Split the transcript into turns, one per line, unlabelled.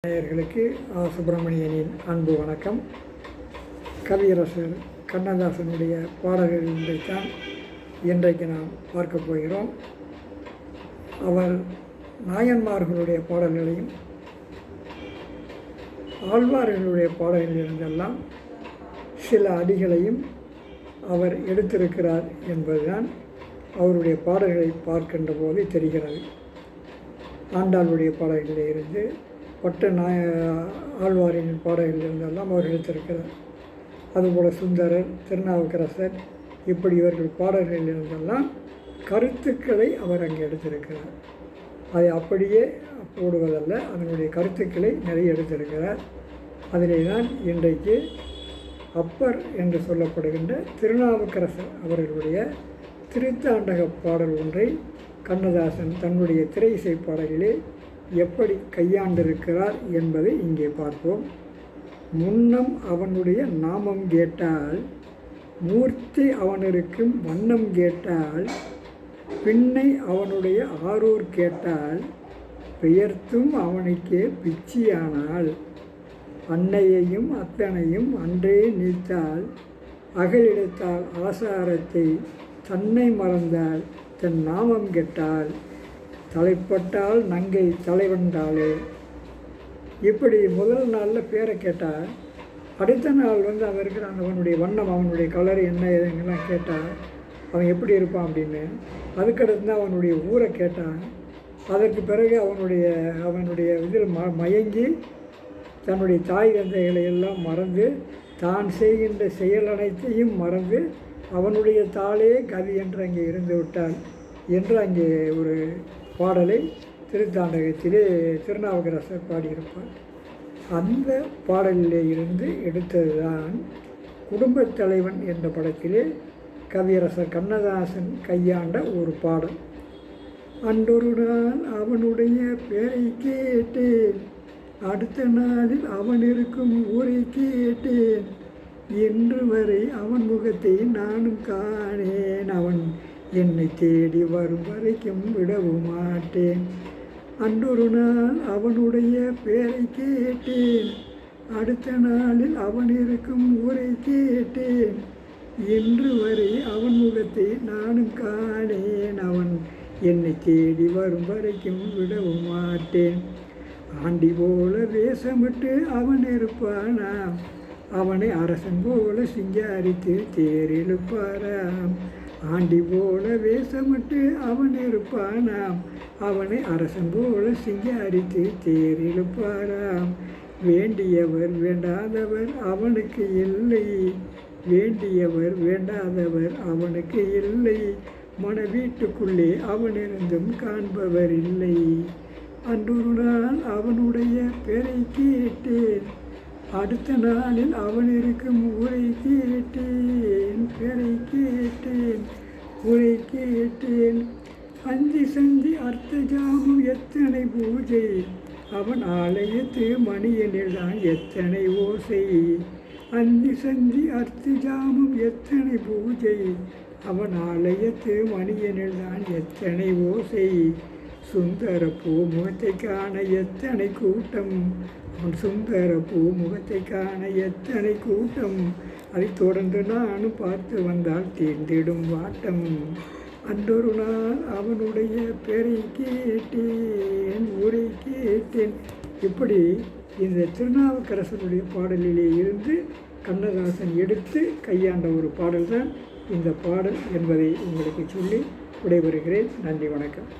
நேயர்களுக்கு சுப்பிரமணியனின் அன்பு வணக்கம். கவியரசர் கண்ணதாசனுடைய பாடல்களைத்தான் இன்றைக்கு நாம் பார்க்க போகிறோம். அவர் நாயன்மார்களுடைய பாடல்களையும் ஆழ்வார்களுடைய பாடல்களிலிருந்தெல்லாம் சில அடிகளையும் அவர் எடுத்திருக்கிறார் என்பதுதான் அவருடைய பாடல்களை பார்க்கின்ற போது தெரிகிறது. ஆண்டாளுடைய பாடல்களிலிருந்து ஆழ்வாரின் பாடல்களிலிருந்தெல்லாம் அவர் எடுத்திருக்கிறார். அதுபோல் சுந்தரர், திருநாவுக்கரசர், இப்படி இவர்கள் பாடல்களிலிருந்தெல்லாம் கருத்துக்களை அவர் அங்கே எடுத்திருக்கிறார். அதை அப்படியே போடுவதல்ல, அதனுடைய கருத்துக்களை நிறைய எடுத்திருக்கிறார். அதிலே தான் இன்றைக்கு அப்பர் என்று சொல்லப்படுகின்ற திருநாவுக்கரசர் அவர்களுடைய திருத்தாண்டக பாடல் ஒன்றை கண்ணதாசன் தன்னுடைய திரை இசை பாடலிலே எப்படி கையாண்டிருக்கிறார் என்பதை இங்கே பார்ப்போம். முன்னம் அவனுடைய நாமம் கேட்டால், மூர்த்தி அவனிருக்கும் வண்ணம் கேட்டால், பின்னை அவனுடைய ஆரூர் கேட்டால், பெயர்த்தும் அவனுக்கே பிச்சியானால், அன்னையையும் அத்தனையும் அன்றே நீத்தால், அகலிடத்தால் ஆசாரத்தை தன்னை மறந்தால், தன் நாமம் கெட்டால், தலைப்பட்டால் நங்கை தலைவந்தாளே. இப்படி முதல் நாளில் பேரை கேட்டால், அடுத்த நாள் அவன் இருக்கிற அவனுடைய வண்ணம், அவனுடைய கலர் என்ன ஏதுங்கெல்லாம் கேட்டால் அவன் எப்படி இருப்பான் அப்படின்னு. அதுக்கடுத்து தான் அவனுடைய ஊரை கேட்டான். அதற்கு பிறகு அவனுடைய இதில் மயங்கி தன்னுடைய தாய் தந்தைகளை எல்லாம் மறந்து, தான் செய்கின்ற செயல் அனைத்தையும் மறந்து, அவனுடைய தாளே கதி என்று அங்கே இருந்து விட்டான் என்று அங்கே ஒரு பாடலை திருத்தாண்டகத்திலே திருநாவுக்கரசர் பாடியிருப்பார். அந்த பாடலிலே இருந்து எடுத்ததுதான் குடும்பத் தலைவன் என்ற படத்திலே கவியரசர் கண்ணதாசன் கையாண்ட ஒரு பாடல். அன்றொரு நாள் அவனுடைய பேரை கேட்டேன், அடுத்த நாளில் அவன் இருக்கும் ஊரை கேட்டேன், இன்று வரை அவன் முகத்தை நானும் காணேன், அவன் என்னை தேடி வரும் வரைக்கும் விடவும் மாட்டேன். அன்றொரு நாள் அவனுடைய பேரை கேட்டேன், அடுத்த நாளில் அவன் இருக்கும் ஊரை கேட்டேன், இன்று வரை அவன் முகத்தை நானும் காணேன், அவன் என்னை தேடி வரும் வரைக்கும் விடவும் மாட்டேன். ஆண்டி போல வேஷமிட்டு அவன் இருப்பானாம், அவனை அரசன் போல சிங்காரித்து தேரிழுப்பாராம். ஆண்டி போல வேஷமிட்டு அவன் இருப்பானாம், அவனை அரசன் போல சிங்காரித்து தேரிழுப்பாராம். வேண்டியவர் வேண்டாதவர் அவனுக்கு இல்லை, வேண்டியவர் வேண்டாதவர் அவனுக்கு இல்லை, மன வீட்டுக்குள்ளே அவனிருந்தும் காண்பவர் இல்லை. அன்றொரு நாள் அவனுடைய பேரை கேட்டேன், அடுத்த நாளில் அவன் இருக்கும் ஊரை கேட்டேன், பேரை கேட்டேன், ஊரை கேட்டேன். அஞ்சி சந்தி அர்த்த ஜாமம் எத்தனை பூஜை, அவன் ஆலயத்து மணியனில்தான் எத்தனை ஓசை. அந்தி சந்தி அர்த்த ஜாமம் எத்தனை பூஜை, அவன் ஆலயத்து மணியனில்தான் எத்தனை ஓசை. சுந்தர பூ முகத்தை காண எத்தனை கூட்டம், அவன் சுந்தர பூ முகத்தை காண எத்தனை கூட்டம், அதை தொடர்ந்து நானும் பார்த்து வந்தால் தீர்ந்திடும் வாட்டம். அன்றொரு நாள் அவனுடைய பேரை கேட்டேன், ஊரை கேட்டேன். இப்படி இந்த திருநாவுக்கரசருடைய பாடலிலே இருந்து கண்ணதாசன் எடுத்து கையாண்ட ஒரு பாடல் தான் இந்த பாடல் என்பதை உங்களுக்கு சொல்லி விடைபெறுகிறேன். நன்றி, வணக்கம்.